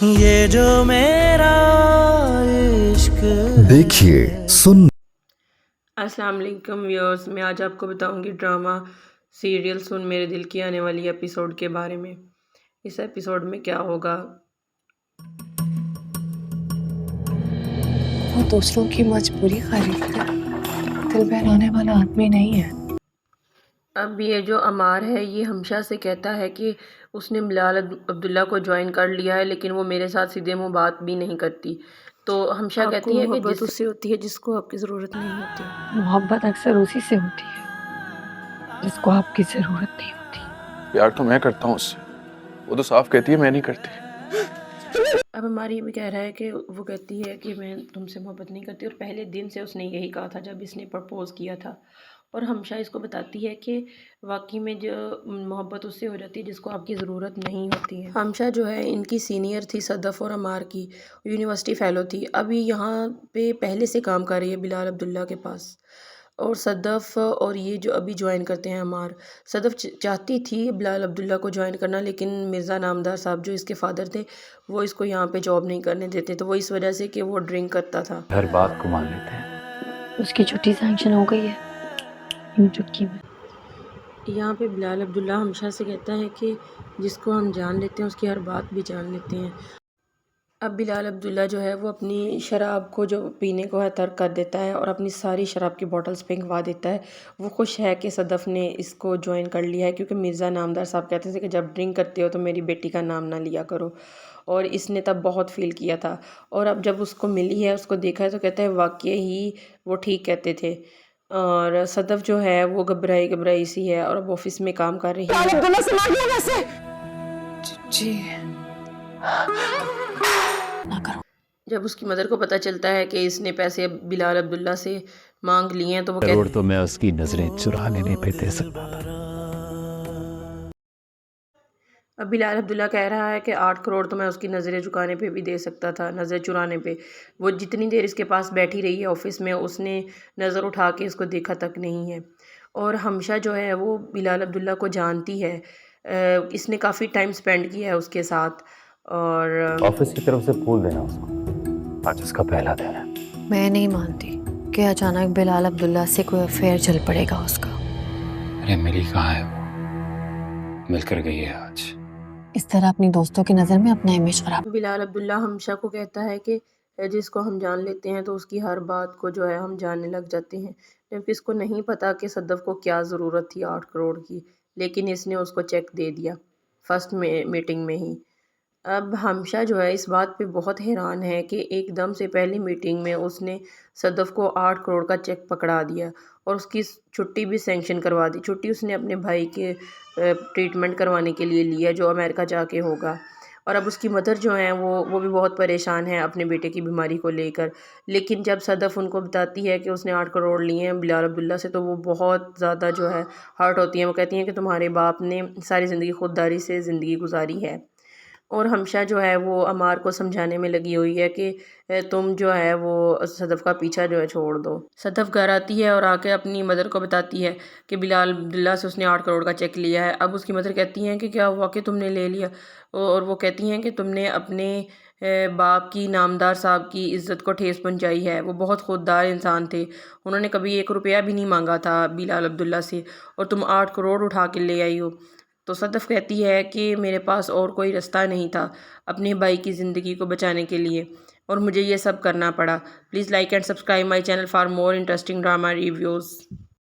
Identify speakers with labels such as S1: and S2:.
S1: ये जो मेरा इश्क
S2: देखिए सुन
S3: अस्सलाम वालेकुम व्यूअर्स, मैं आज आपको बताऊंगी ड्रामा सीरियल सुन मेरे दिल की आने वाली एपिसोड के बारे में। इस एपिसोड में क्या होगा।
S4: वो दूसरों की मजबूरी खरीदता है, दिल बहलाने वाला आदमी नहीं है।
S3: अब ये जो अमार है ये हमशा से कहता है कि उसने बिलाल अब्दुल्ला को ज्वाइन कर लिया है, लेकिन वो मेरे साथ सीधे मुंह बात भी नहीं करती। तो हमशा कहती है कि
S4: मोहब्बत
S3: उससे होती है जिसको आपकी ज़रूरत नहीं होती।
S4: मोहब्बत अक्सर उसी से होती है जिसको आपकी जरूरत नहीं होती।
S5: प्यार तो मैं करता हूँ उससे, वो तो साफ कहती है मैं नहीं करती।
S3: अब हमारी ये भी कह रहा है कि वो कहती है कि मैं तुमसे मोहब्बत नहीं करती, और पहले दिन से उसने यही कहा था जब इसने प्रपोज़ किया था। और हमशा इसको बताती है कि वाकई में जो मोहब्बत उससे हो जाती है जिसको आपकी ज़रूरत नहीं होती है। हमशा जो है इनकी सीनियर थी सदफ़ और अमार की, यूनिवर्सिटी फ़ेलो थी। अभी यहाँ पे पहले से काम कर रही है बिलाल अब्दुल्ला के पास। और सदफ़ और ये जो अभी ज्वाइन करते हैं अमार, सदफ़ चाहती थी बिलाल अब्दुल्ला को ज्वाइन करना, लेकिन मिर्ज़ा नामदार साहब जो इसके फादर थे वो इसको यहाँ पे जॉब नहीं करने देते। तो वो इस वजह से कि वो ड्रिंक करता था।
S6: हर बात को मान लेते हैं।
S4: उसकी छुट्टी सैंक्शन हो गई है इन चुटकी में।
S3: यहाँ पे बिलाल अब्दुल्ला हमशा से कहता है कि जिसको हम जान लेते हैं उसकी हर बात भी जान लेते हैं। अब बिलाल अब्दुल्ला जो है वो अपनी शराब को जो पीने को है तर्क कर देता है और अपनी सारी शराब की बॉटल्स फेंकवा देता है। वो खुश है कि सदफ़ ने इसको ज्वाइन कर लिया है, क्योंकि मिर्ज़ा नामदार साहब कहते थे कि जब ड्रिंक करते हो तो मेरी बेटी का नाम ना लिया करो, और इसने तब बहुत फ़ील किया था। और अब जब उसको मिली है, उसको देखा है, तो कहता है वाकई ही वो ठीक कहते थे। और सदफ़ जो है वो घबराई घबराई सी है और अब ऑफिस में काम कर रही है।
S4: जी ना करो।
S3: जब उसकी मदर को पता चलता है कि इसने पैसे बिलाल अब्दुल्ला से मांग लिए हैं, तो वो
S6: करोड़ तो मैं उसकी नजरें चुरा लेने पे दे सकता था।
S3: अब बिलाल अब्दुल्ला कह रहा है कि 8 करोड़ तो मैं उसकी नज़रें झुकाने पे भी दे सकता था, नज़र चुराने पे। वो जितनी देर इसके पास बैठी रही है ऑफिस में, उसने नज़र उठा के इसको देखा तक नहीं है। और हमशा जो है वो बिलाल अब्दुल्ला को जानती है, इसने काफ़ी टाइम स्पेंड किया है उसके साथ। और
S6: ऑफिस की तरफ से फूल देना उसको, आज उसका पहला दिन है।
S4: मैं नहीं मानती कि अचानक बिलाल अब्दुल्ला से कोई अफेयर चल पड़ेगा उसका।
S6: अरे मिली कहाँ है वो, मिलकर गई है आज।
S4: इस तरह अपनी दोस्तों की नज़र में अपना इमेज खराब।
S3: बिलाल अब्दुल्ला हमशा को कहता है कि जिसको हम जान लेते हैं तो उसकी हर बात को जो है हम जानने लग जाते हैं, जबकि इसको नहीं पता कि सदफ़ को क्या ज़रूरत थी 8 करोड़ की, लेकिन इसने उसको चेक दे दिया फर्स्ट मीटिंग में ही। अब हमशा जो है इस बात पे बहुत हैरान है कि एकदम से पहली मीटिंग में उसने सदफ़ को 8 करोड़ का चेक पकड़ा दिया और उसकी छुट्टी भी सैंक्शन करवा दी। छुट्टी उसने अपने भाई के ट्रीटमेंट करवाने के लिए ली है जो अमेरिका जाके होगा। और अब उसकी मदर जो हैं वो भी बहुत परेशान है अपने बेटे की बीमारी को लेकर। लेकिन जब सदफ़ उनको बताती है कि उसने 8 करोड़ लिए हैं बिलाल अब्दुल्ला से, तो वो बहुत ज़्यादा जो है हर्ट होती हैं। वो कहती हैं कि तुम्हारे बाप ने सारी ज़िंदगी खुददारी से ज़िंदगी गुजारी है। और हमशा जो है वो अमार को समझाने में लगी हुई है कि तुम जो है वो सदफ़ का पीछा जो है छोड़ दो। सदफ़ घर आती है और आके अपनी मदर को बताती है कि बिलाल अब्दुल्ला से उसने 8 करोड़ का चेक लिया है। अब उसकी मदर कहती हैं कि क्या हुआ कि तुमने ले लिया, और वो कहती हैं कि तुमने अपने बाप की, नामदार साहब की इज़्ज़त को ठेस पहुंचाई है। वो बहुत खुददार इंसान थे, उन्होंने कभी 1 रुपया भी नहीं मांगा था बिलाल अब्दुल्ला से, और तुम 8 करोड़ उठा के ले आई हो। तो सदफ़ कहती है कि मेरे पास और कोई रास्ता नहीं था अपने भाई की ज़िंदगी को बचाने के लिए, और मुझे ये सब करना पड़ा। Please like and subscribe my channel for more interesting drama reviews.